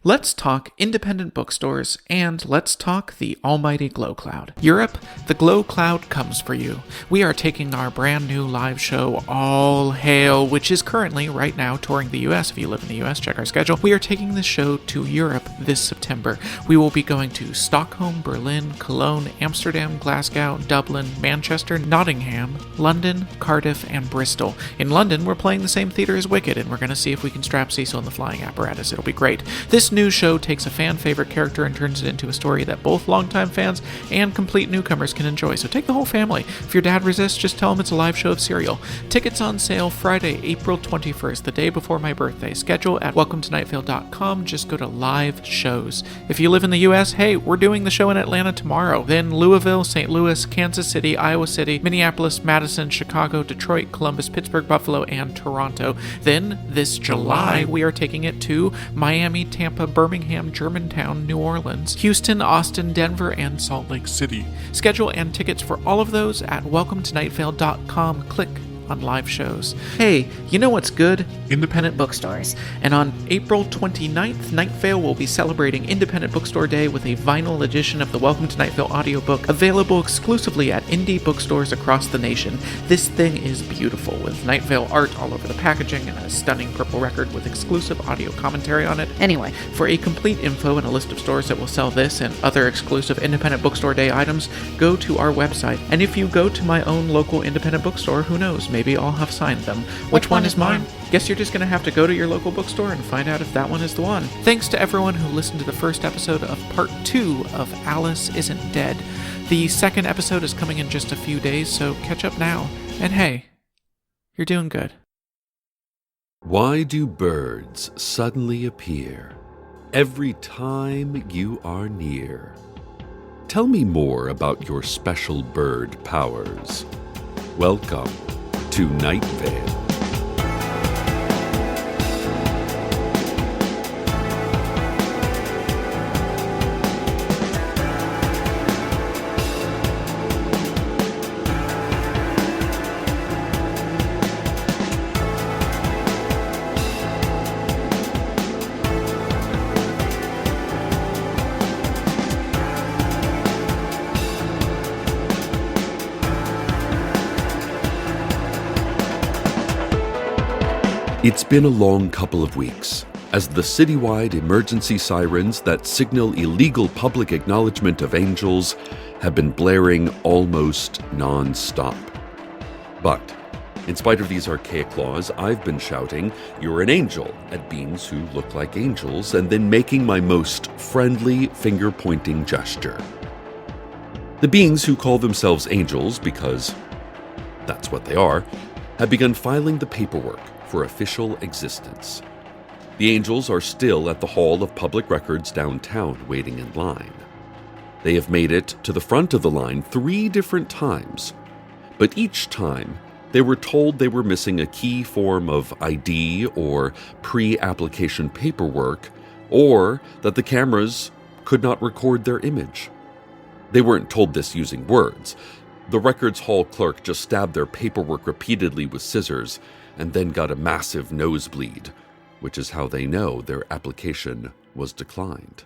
Let's talk independent bookstores, and let's talk the almighty Glow Cloud. Europe, the Glow Cloud comes for you. We are taking our brand new live show, All Hail, which is currently, right now, touring the US. If you live in the US, check our schedule. We are taking this show to Europe this September. We will be going to Stockholm, Berlin, Cologne, Amsterdam, Glasgow, Dublin, Manchester, Nottingham, London, Cardiff, and Bristol. In London, we're playing the same theater as Wicked, and we're going to see if we can strap Cecil in the flying apparatus. It'll be great. This new show takes a fan-favorite character and turns it into a story that both longtime fans and complete newcomers can enjoy, so take the whole family. If your dad resists, just tell him it's a live show of Serial. Tickets on sale Friday, April 21st, the day before my birthday. Schedule at welcometonightvale.com. Just go to live shows. If you live in the US, hey, we're doing the show in Atlanta tomorrow. Then Louisville, St. Louis, Kansas City, Iowa City, Minneapolis, Madison, Chicago, Detroit, Columbus, Pittsburgh, Buffalo, and Toronto. Then, this July, we are taking it to Miami, Tampa, Birmingham, Germantown, New Orleans, Houston, Austin, Denver, and Salt Lake City. Schedule and tickets for all of those at welcometonightvale.com. Click on live shows. Hey, you know what's good? Independent bookstores. And on April 29th, Night Vale will be celebrating Independent Bookstore Day with a vinyl edition of the Welcome to Night Vale audiobook available exclusively at indie bookstores across the nation. This thing is beautiful, with Night Vale art all over the packaging and a stunning purple record with exclusive audio commentary on it. Anyway, for a complete info and a list of stores that will sell this and other exclusive Independent Bookstore Day items, go to our website. And if you go to my own local independent bookstore, who knows, maybe I'll have signed them. Which one is mine? Guess you're just going to have to go to your local bookstore and find out if that one is the one. Thanks to everyone who listened to the first episode of Part 2 of Alice Isn't Dead. The second episode is coming in just a few days, so catch up now. And hey, you're doing good. Why do birds suddenly appear every time you are near? Tell me more about your special bird powers. Welcome to Night Vale. It's been a long couple of weeks, as the citywide emergency sirens that signal illegal public acknowledgement of angels have been blaring almost non-stop. But, in spite of these archaic laws, I've been shouting, "You're an angel," at beings who look like angels, and then making my most friendly finger-pointing gesture. The beings who call themselves angels, because that's what they are, have begun filing the paperwork for official existence. The angels are still at the Hall of Public Records downtown waiting in line. They have made it to the front of the line 3 different times, but each time they were told they were missing a key form of ID or pre-application paperwork, or that the cameras could not record their image. They weren't told this using words. The records hall clerk just stabbed their paperwork repeatedly with scissors and then got a massive nosebleed, which is how they know their application was declined.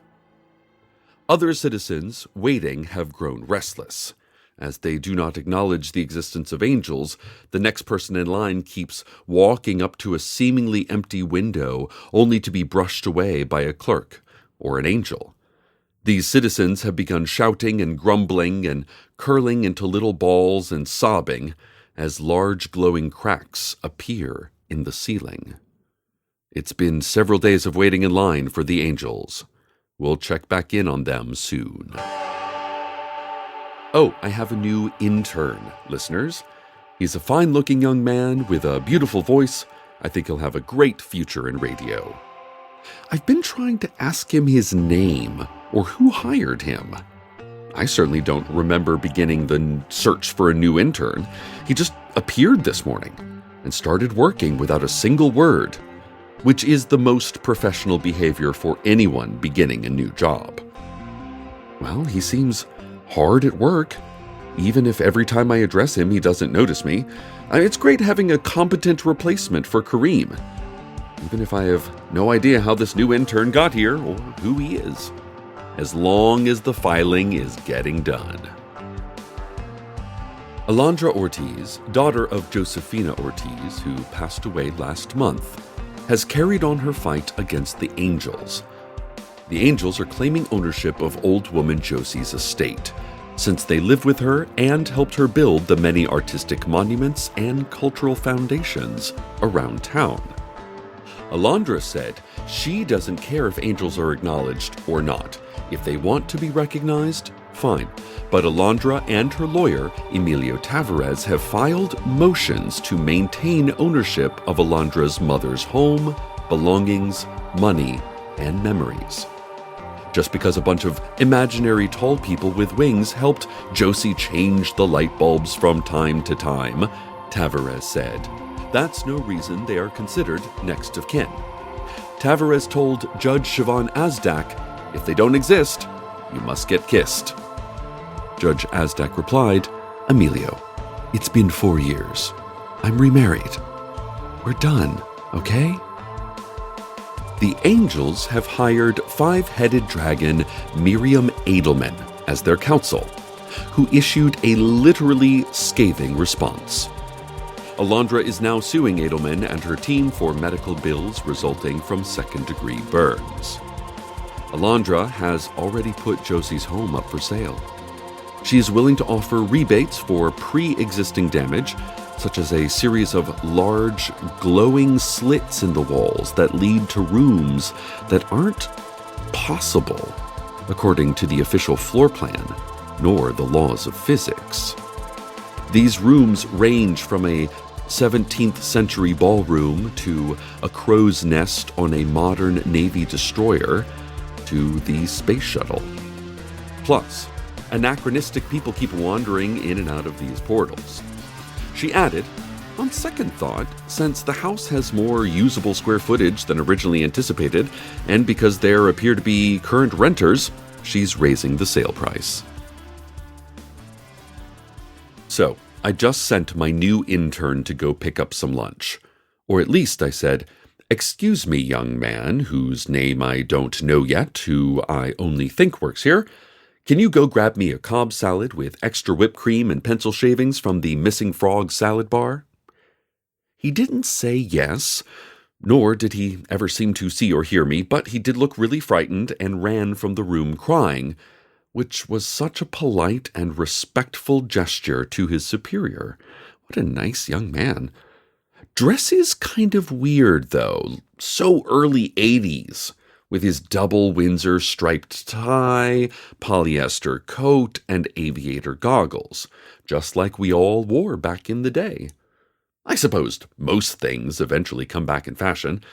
Other citizens waiting have grown restless. As they do not acknowledge the existence of angels, the next person in line keeps walking up to a seemingly empty window only to be brushed away by a clerk or an angel. These citizens have begun shouting and grumbling and curling into little balls and sobbing as large glowing cracks appear in the ceiling. It's been several days of waiting in line for the angels. We'll check back in on them soon. Oh, I have a new intern, listeners. He's a fine-looking young man with a beautiful voice. I think he'll have a great future in radio. I've been trying to ask him his name or who hired him. I certainly don't remember beginning the search for a new intern. He just appeared this morning and started working without a single word, which is the most professional behavior for anyone beginning a new job. Well, he seems hard at work, even if every time I address him he doesn't notice me. It's great having a competent replacement for Kareem. even if I have no idea how this new intern got here or who he is, as long as the filing is getting done. Alondra Ortiz, daughter of Josefina Ortiz, who passed away last month, has carried on her fight against the Angels. The Angels are claiming ownership of old woman Josie's estate, since they lived with her and helped her build the many artistic monuments and cultural foundations around town. Alondra said she doesn't care if angels are acknowledged or not. If they want to be recognized, fine. But Alondra and her lawyer, Emilio Tavares, have filed motions to maintain ownership of Alondra's mother's home, belongings, money, and memories. Just because a bunch of imaginary tall people with wings helped Josie change the light bulbs from time to time, Tavares said, that's no reason they are considered next of kin. Tavares told Judge Siobhan Azdak, if they don't exist, you must get kissed. Judge Azdak replied, Emilio, it's been 4 years. I'm remarried. We're done, okay? The Angels have hired five-headed dragon Miriam Edelman as their counsel, who issued a literally scathing response. Alondra is now suing Edelman and her team for medical bills resulting from second-degree burns. Alondra has already put Josie's home up for sale. She is willing to offer rebates for pre-existing damage, such as a series of large, glowing slits in the walls that lead to rooms that aren't possible, according to the official floor plan, nor the laws of physics. These rooms range from a 17th century ballroom to a crow's nest on a modern Navy destroyer to the space shuttle. Plus, anachronistic people keep wandering in and out of these portals. She added, on second thought, since the house has more usable square footage than originally anticipated, and because there appear to be current renters, she's raising the sale price. So, I just sent my new intern to go pick up some lunch. Or at least I said, excuse me, young man, whose name I don't know yet, who I only think works here. Can you go grab me a Cobb salad with extra whipped cream and pencil shavings from the Missing Frog salad bar? He didn't say yes, nor did he ever seem to see or hear me, but he did look really frightened and ran from the room crying, which was such a polite and respectful gesture to his superior. What a nice young man. Dress is kind of weird, though, so early 80s. With his double Windsor striped tie, polyester coat, and aviator goggles, just like we all wore back in the day. I supposed most things eventually come back in fashion.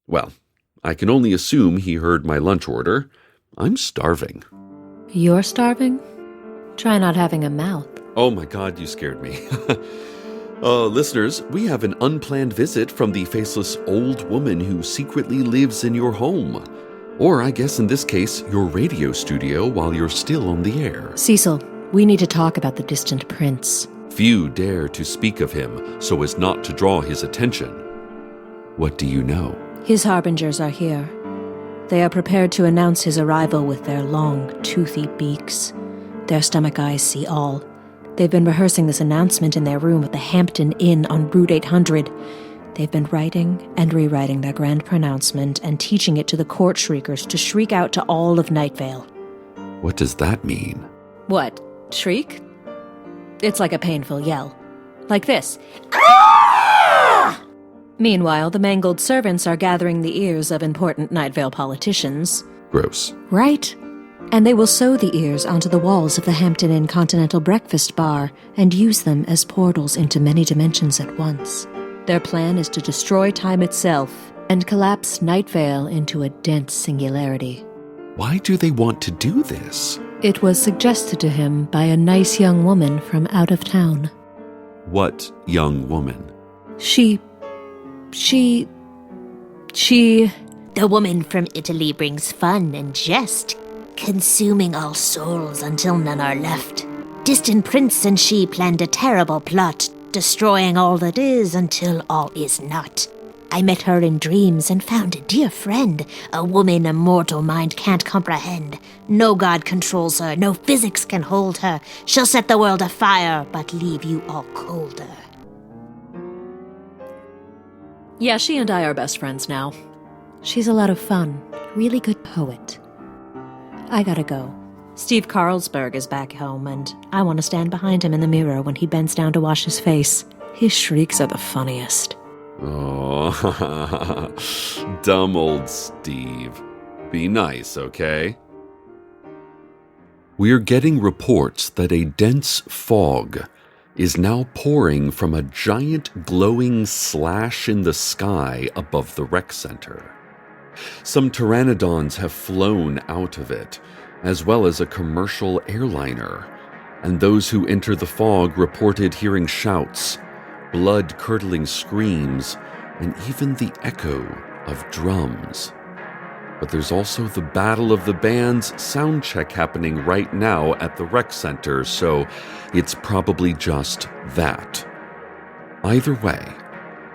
Well, I can only assume he heard my lunch order. I'm starving. You're starving? Try not having a mouth. Oh my God, you scared me. Listeners, we have an unplanned visit from the faceless old woman who secretly lives in your home. Or I guess in this case, your radio studio while you're still on the air. Cecil, we need to talk about the distant prince. Few dare to speak of him so as not to draw his attention. What do you know? His harbingers are here. They are prepared to announce his arrival with their long, toothy beaks. Their stomach eyes see all. They've been rehearsing this announcement in their room at the Hampton Inn on Route 800. They've been writing and rewriting their grand pronouncement and teaching it to the court shriekers to shriek out to all of Night Vale. What does that mean? What? Shriek? It's like a painful yell. Like this. Ah! Meanwhile, the mangled servants are gathering the ears of important Night Vale politicians. Gross. Right. And they will sew the ears onto the walls of the Hampton Inn Continental Breakfast Bar and use them as portals into many dimensions at once. Their plan is to destroy time itself and collapse Night Vale into a dense singularity. Why do they want to do this? It was suggested to him by a nice young woman from out of town. What young woman? She... The woman from Italy brings fun and jest, consuming all souls until none are left. Distant Prince and she planned a terrible plot, destroying all that is until all is not. I met her in dreams and found a dear friend, a woman a mortal mind can't comprehend. No god controls her, no physics can hold her. She'll set the world afire, but leave you all colder. Yeah, she and I are best friends now. She's a lot of fun, really good poet. I gotta go. Steve Carlsberg is back home, and I want to stand behind him in the mirror when he bends down to wash his face. His shrieks are the funniest. Oh, dumb old Steve. Be nice, okay? We're getting reports that a dense fog is now pouring from a giant glowing slash in the sky above the rec center. Some pteranodons have flown out of it, as well as a commercial airliner, and those who enter the fog reported hearing shouts, blood-curdling screams, and even the echo of drums. But there's also the Battle of the Bands sound check happening right now at the rec center, so it's probably just that. Either way,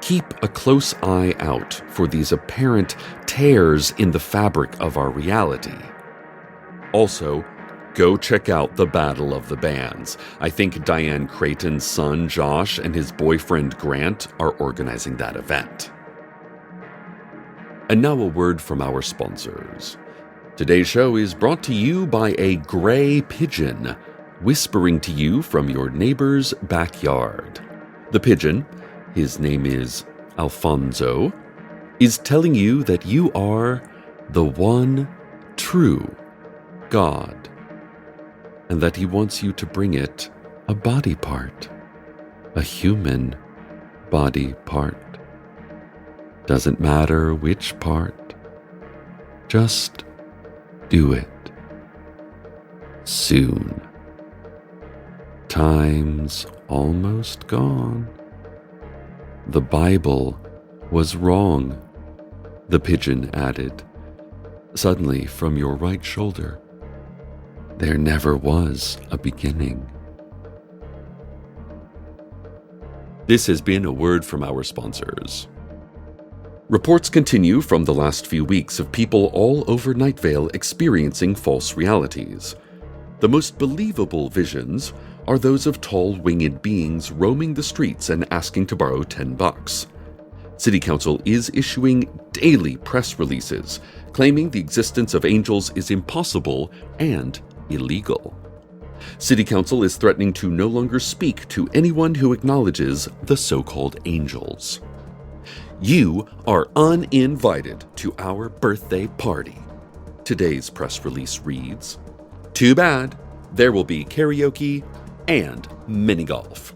keep a close eye out for these apparent tears in the fabric of our reality. Also, go check out the Battle of the Bands. I think Diane Creighton's son, Josh, and his boyfriend, Grant, are organizing that event. And now a word from our sponsors. Today's show is brought to you by a gray pigeon, whispering to you from your neighbor's backyard. The pigeon, his name is Alfonso, is telling you that you are the one true God, and that he wants you to bring it a body part, a human body part. Doesn't matter which part, just do it. Soon. Time's almost gone. The Bible was wrong, the pigeon added. Suddenly, from your right shoulder, there never was a beginning. This has been a word from our sponsors. Reports continue from the last few weeks of people all over Night Vale experiencing false realities. The most believable visions are those of tall winged beings roaming the streets and asking to borrow $10. City Council is issuing daily press releases claiming the existence of angels is impossible and illegal. City Council is threatening to no longer speak to anyone who acknowledges the so-called angels. You are uninvited to our birthday party. Today's press release reads, "Too bad, there will be karaoke and mini golf.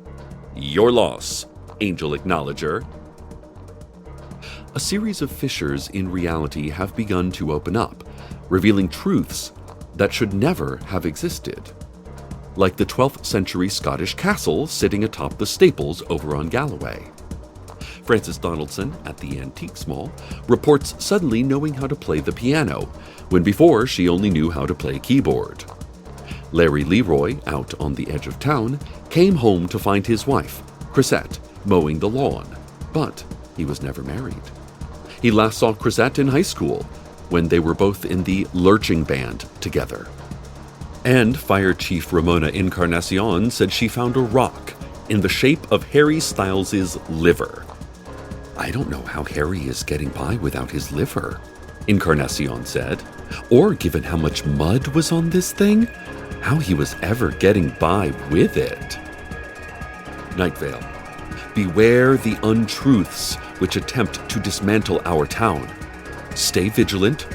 Your loss, Angel Acknowledger." A series of fissures in reality have begun to open up, revealing truths that should never have existed. Like the 12th century Scottish castle sitting atop the Staples over on Galloway. Frances Donaldson at the Antiques Mall reports suddenly knowing how to play the piano, when before she only knew how to play keyboard. Larry Leroy, out on the edge of town, came home to find his wife, Chrisette, mowing the lawn, but he was never married. He last saw Chrisette in high school, when they were both in the lurching band together. And Fire Chief Ramona Encarnacion said she found a rock in the shape of Harry Styles' liver. "I don't know how Harry is getting by without his liver," Encarnacion said. "Or, given how much mud was on this thing, how he was ever getting by with it." Night Vale. Beware the untruths which attempt to dismantle our town. Stay vigilant.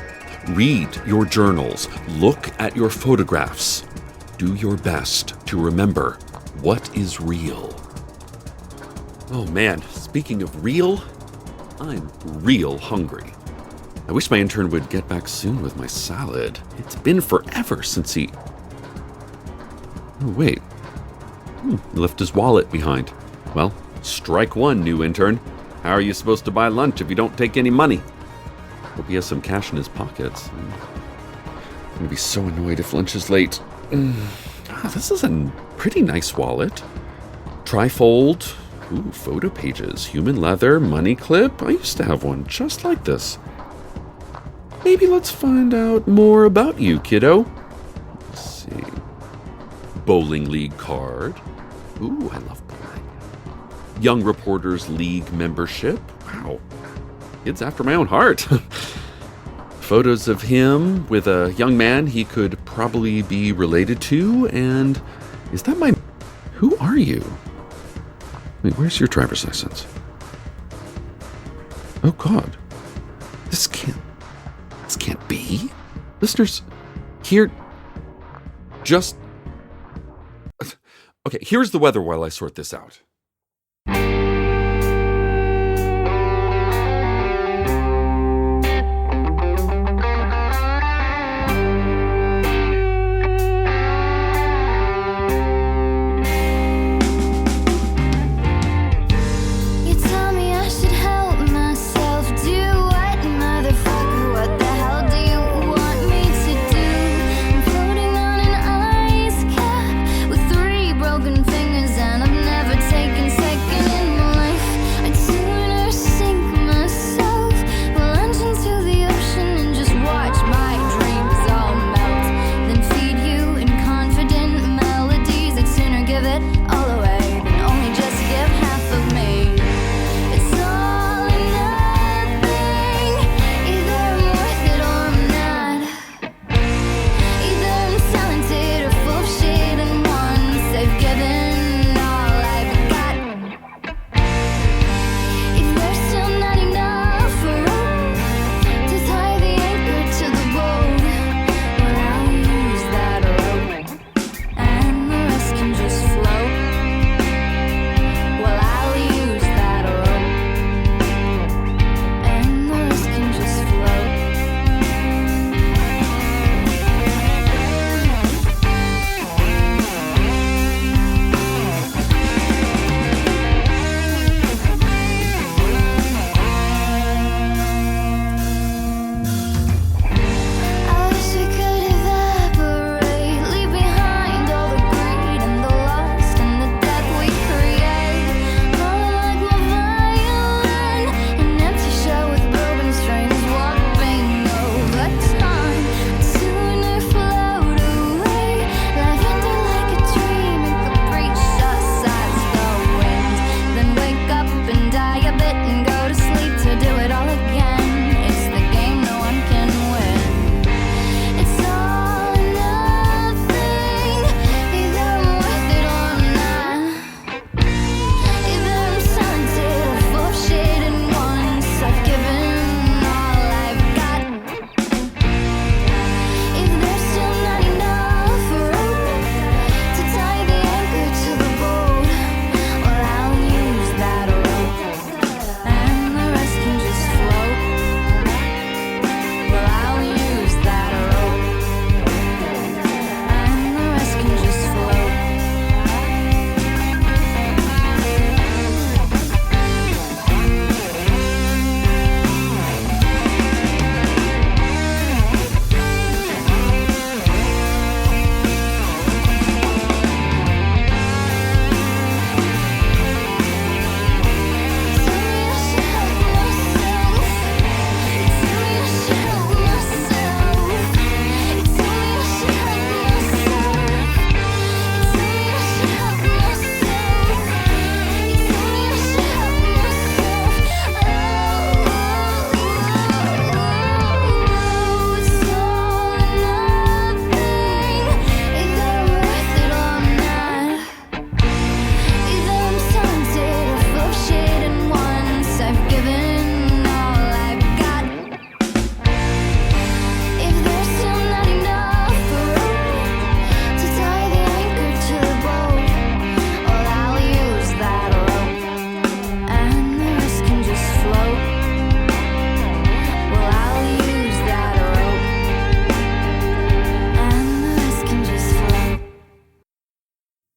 Read your journals. Look at your photographs. Do your best to remember what is real. Oh man, speaking of real, I'm real hungry. I wish my intern would get back soon with my salad. It's been forever since he... Oh, wait. He left his wallet behind. Well, strike one, new intern. How are you supposed to buy lunch if you don't take any money? Hope he has some cash in his pockets. I'm going to be so annoyed if lunch is late. This is a pretty nice wallet. Trifold, Ooh, photo pages, human leather, money clip. I used to have one just like this. Maybe let's find out more about you, kiddo. Let's see. Bowling league card. Ooh, I love bowling. Young Reporters League membership. Wow. Kid's after my own heart. Photos of him with a young man he could probably be related to. And is that my... Who are you? Wait, where's your driver's license? Oh, God. This can't be. Listeners, here... Just... Okay, here's the weather while I sort this out.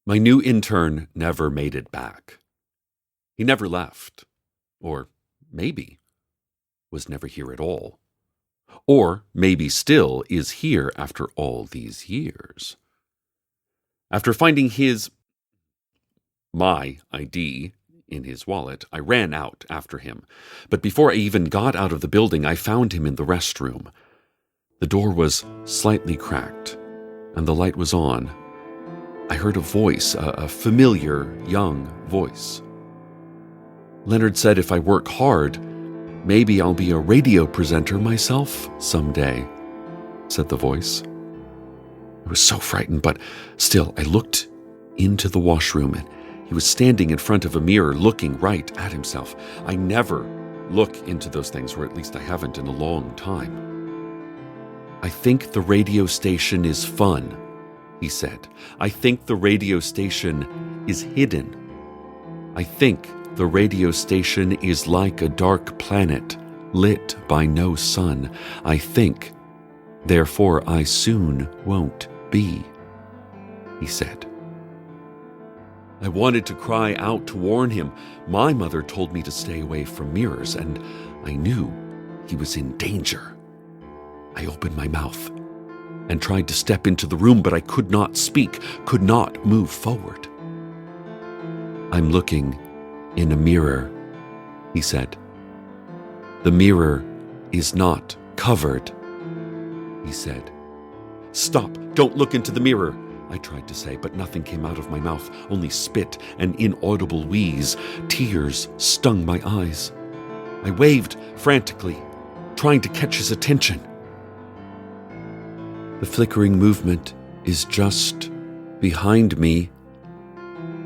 My new intern never made it back. He never left. Or maybe was never here at all. Or maybe still is here after all these years. After finding my ID in his wallet, I ran out after him. But before I even got out of the building, I found him in the restroom. The door was slightly cracked, and the light was on. I heard a voice, a familiar, young voice. Leonard said if I work hard, maybe I'll be a radio presenter myself someday, said the voice. I was so frightened, but still, I looked into the washroom, and he was standing in front of a mirror looking right at himself. I never look into those things, or at least I haven't in a long time. I think the radio station is fun, he said. I think the radio station is hidden. I think the radio station is like a dark planet lit by no sun. I think, therefore I soon won't be, he said. I wanted to cry out to warn him. My mother told me to stay away from mirrors, and I knew he was in danger. I opened my mouth and tried to step into the room, but I could not speak, could not move forward. I'm looking in a mirror, he said. The mirror is not covered, he said. Stop, don't look into the mirror, I tried to say, but nothing came out of my mouth, only spit and inaudible wheeze. Tears stung my eyes. I waved frantically, trying to catch his attention. The flickering movement is just behind me,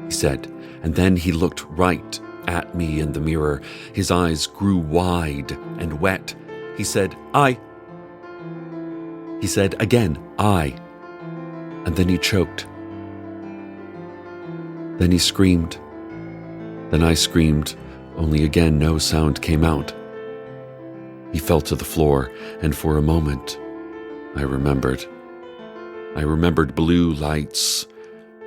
he said, and then he looked right at me in the mirror. His eyes grew wide and wet. He said, I. He said again, I. And then he choked. Then he screamed. Then I screamed, only again no sound came out. He fell to the floor, and for a moment, I remembered. I remembered blue lights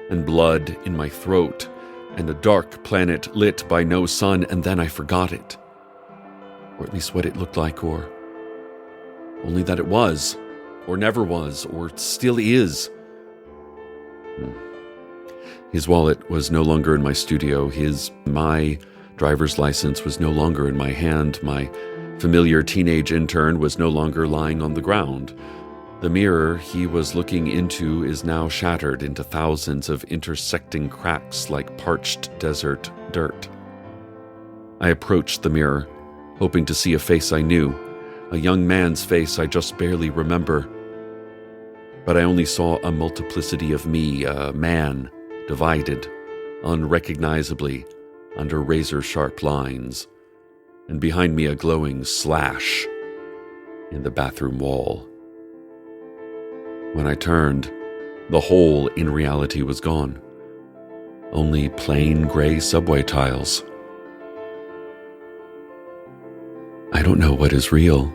and blood in my throat and a dark planet lit by no sun, and then I forgot it. Or at least what it looked like, or only that it was, or never was, or still is. His wallet was no longer in my studio. My driver's license was no longer in my hand. My familiar teenage intern was no longer lying on the ground. The mirror he was looking into is now shattered into thousands of intersecting cracks like parched desert dirt. I approached the mirror, hoping to see a face I knew, a young man's face I just barely remember. But I only saw a multiplicity of me, a man, divided, unrecognizably, under razor-sharp lines, and behind me a glowing slash in the bathroom wall. When I turned, the hole in reality was gone. Only plain gray subway tiles. I don't know what is real.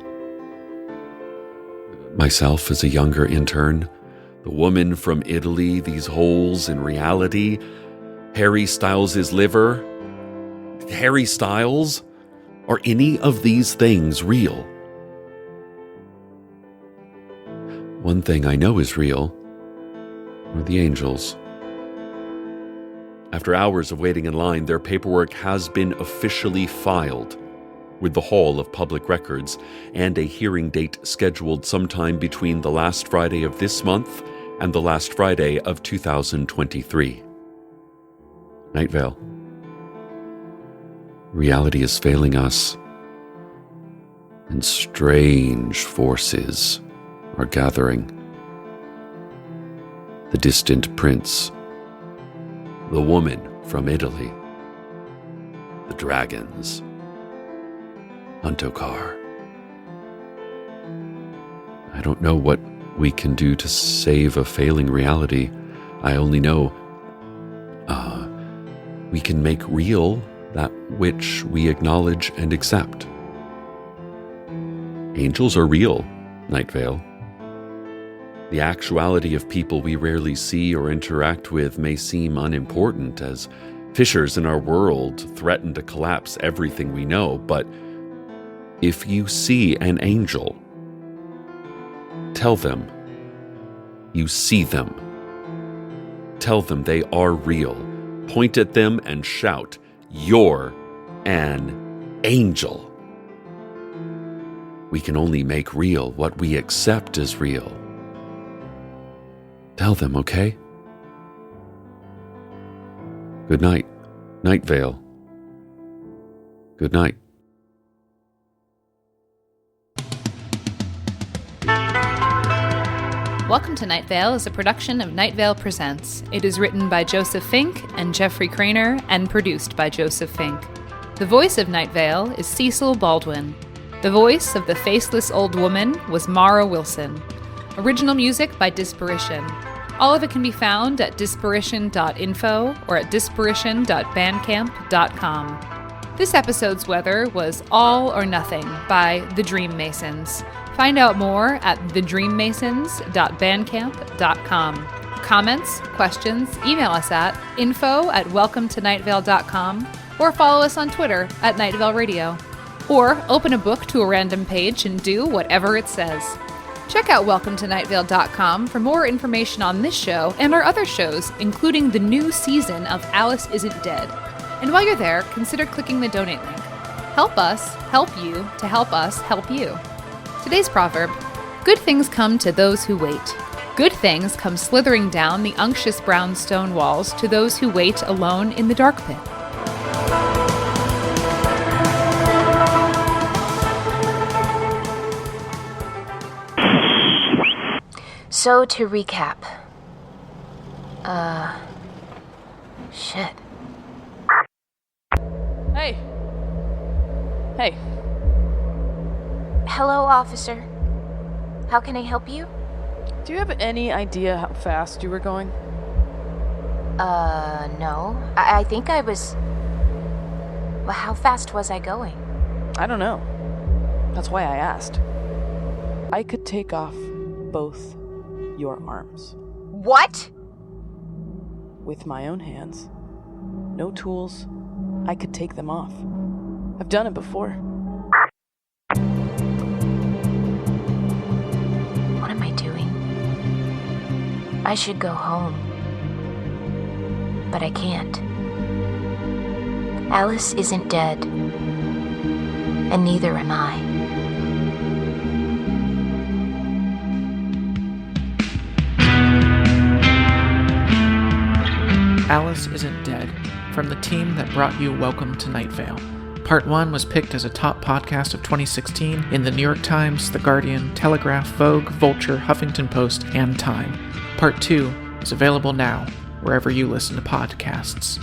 Myself as a younger intern, the woman from Italy, these holes in reality, Harry Styles' liver, Harry Styles? Are any of these things real? One thing I know is real are the angels. After hours of waiting in line, their paperwork has been officially filed with the Hall of Public Records, and a hearing date scheduled sometime between the last Friday of this month and the last Friday of 2023. Night Vale. Reality is failing us, and strange forces are gathering. The distant prince, the woman from Italy, the dragons, Huntokar. I don't know what we can do to save a failing reality. I only know we can make real that which we acknowledge and accept. Angels are real, Night Vale. The actuality of people we rarely see or interact with may seem unimportant, as fissures in our world threaten to collapse everything we know, but if you see an angel, tell them you see them. Tell them they are real. Point at them and shout, you're an angel. We can only make real what we accept as real. Tell them, okay? Good night, Night Vale. Good night. Welcome to Night Vale is a production of Night Vale Presents. It is written by Joseph Fink and Jeffrey Craner and produced by Joseph Fink. The voice of Night Vale is Cecil Baldwin. The voice of the faceless old woman was Mara Wilson. Original music by Disparition. All of it can be found at disparition.info or at disparition.bandcamp.com. This episode's weather was All or Nothing by The Dream Masons. Find out more at thedreammasons.bandcamp.com. Comments, questions, email us at info@welcometonightvale.com or follow us on Twitter at Night Vale Radio. Or open a book to a random page and do whatever it says. Check out welcometonightvale.com for more information on this show and our other shows, including the new season of Alice Isn't Dead. And while you're there, consider clicking the donate link. Help us help you to help us help you. Today's proverb: good things come to those who wait. Good things come slithering down the unctuous brown stone walls to those who wait alone in the dark pit. So to recap. Shit. Hey. Hello, officer. How can I help you? Do you have any idea how fast you were going? No. I think I was... Well, how fast was I going? I don't know. That's why I asked. I could take off both your arms. What? With my own hands. No tools. I could take them off. I've done it before. What am I doing? I should go home. But I can't. Alice isn't dead. And neither am I. Alice Isn't Dead, from the team that brought you Welcome to Night Vale. Part 1 was picked as a top podcast of 2016 in the New York Times, The Guardian, Telegraph, Vogue, Vulture, Huffington Post, and Time. Part 2 is available now, wherever you listen to podcasts.